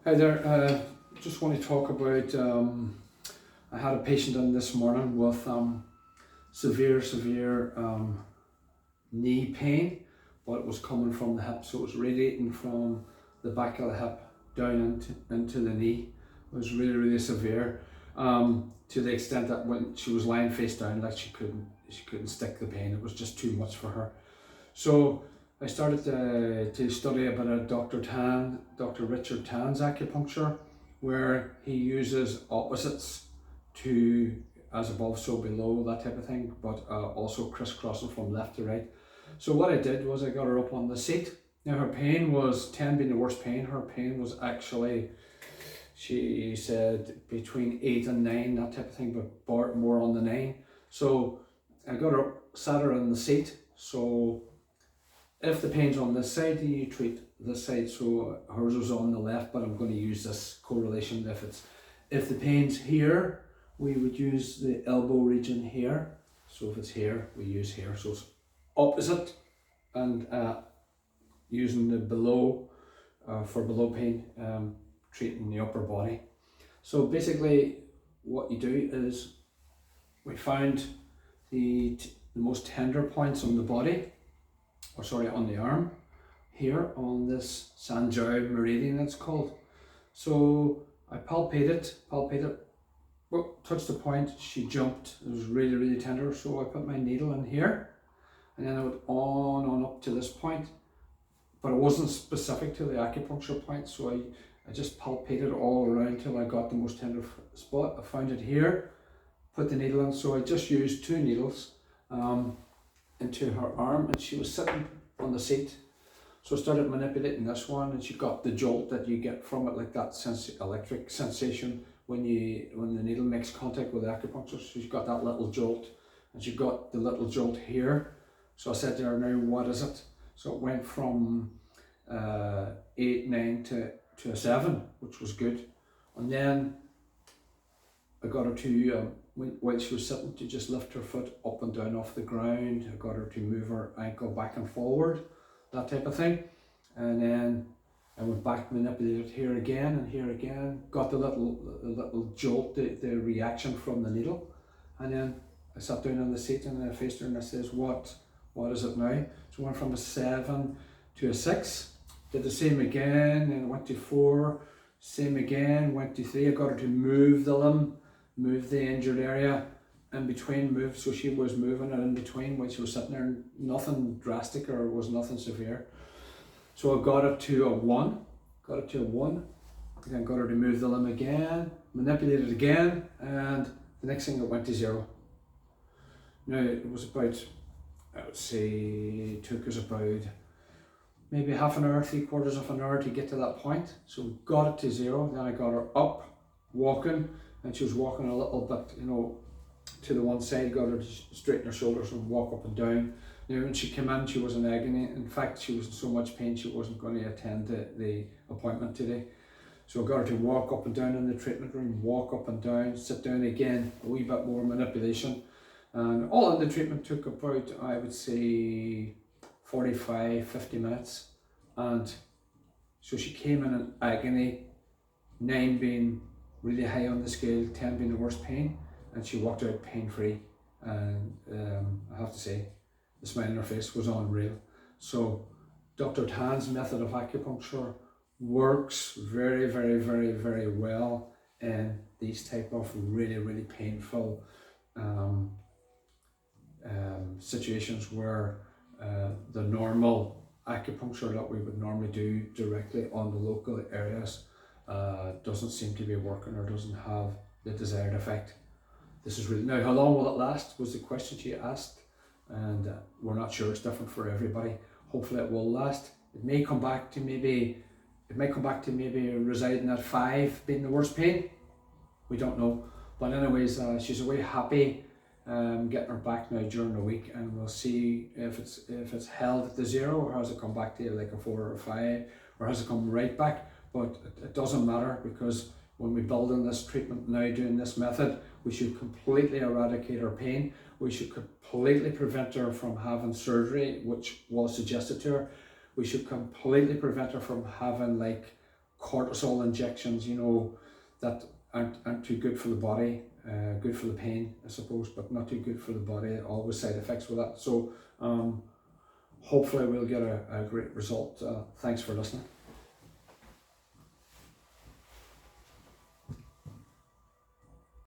Hi there. Just want to talk about. I had a patient in this morning with severe knee pain, but it was coming from the hip, so it was radiating from the back of the hip down into the knee. It was really severe, to the extent that when she was lying face down, like she couldn't stick the pain. It was just too much for her. So I started to study a bit of Dr. Richard Tan's acupuncture, where he uses opposites to as above, so below, that type of thing, but also crisscrossing from left to right. So what I did was I got her up on the seat. Now her pain was 10 being the worst pain. Her pain was actually, she said, between 8 and 9, that type of thing, but more on the 9. So I got her up, sat her in the seat. So if the pain's on this side, you treat this side. So hers was on the left, but I'm going to use this correlation. If the pain's here, we would use the elbow region here. So if it's here, we use here. So it's opposite, and using the below for below pain, treating the upper body. So basically, what you do is we find the most tender points on the body, or sorry, on the arm, here on this Sanjiao meridian, it's called. So I palpate it, well, touched the point, she jumped. It was really tender, so I put my needle in here, and then I went on up to this point, but it wasn't specific to the acupuncture point, so I just palpated all around till I got the most tender spot. I found it here, put the needle in, so I just used 2 needles into her arm, and she was sitting on the seat. So I started manipulating this one, and she got the jolt that you get from it, like that electric sensation when the needle makes contact with the acupuncture. So she got that little jolt, and she got the little jolt here. So I said to her, now what is it? So it went from 8, 9 to a 7, which was good. And then I got her to, while she was sitting, to just lift her foot up and down off the ground. I got her to move her ankle back and forward, that type of thing. And then I went back, manipulated here again and here again, got the little jolt, the reaction from the needle. And then I sat down on the seat, and then I faced her and I says, what is it now? So I went from a 7 to a 6, did the same again, and went to 4, same again, went to 3. I got her to move the limb, move the injured area in between, move, so she was moving it in between when she was sitting there. Nothing drastic, or was nothing severe. So I got it to a 1, then got her to move the limb again, manipulate it again, and the next thing it went to 0. Now it was about, I would say, it took us about maybe half an hour, 3/4 of an hour to get to that point. So we got it to 0, then I got her up, walking, and she was walking a little bit, to the one side, got her to straighten her shoulders and walk up and down. Now when she came in, she was in agony. In fact, she was in so much pain she wasn't going to attend the appointment today. So I got her to walk up and down in the treatment room, walk up and down, sit down again, a wee bit more manipulation. And all in the treatment took about, I would say, 45-50 minutes. And so she came in agony, 9 being really high on the scale, 10 being the worst pain, and she walked out pain-free. And I have to say, the smile on her face was unreal. So Dr. Tan's method of acupuncture works very well in these type of really painful situations where the normal acupuncture that we would normally do directly on the local areas doesn't seem to be working, or doesn't have the desired effect. This is really, now how long will it last was the question she asked, and we're not sure. It's different for everybody. Hopefully it will last. It may come back to maybe residing at 5 being the worst pain. We don't know, but anyways, she's away happy. Getting her back now during the week, and we'll see if it's held at the 0, or has it come back to like a 4 or a 5, or has it come right back. But it doesn't matter, because when we build on this treatment now, doing this method, we should completely eradicate her pain. We should completely prevent her from having surgery, which was suggested to her. We should completely prevent her from having like cortisol injections, you know, that aren't too good for the body, good for the pain, I suppose, but not too good for the body. Always side effects with that. So hopefully we'll get a great result. Thanks for listening.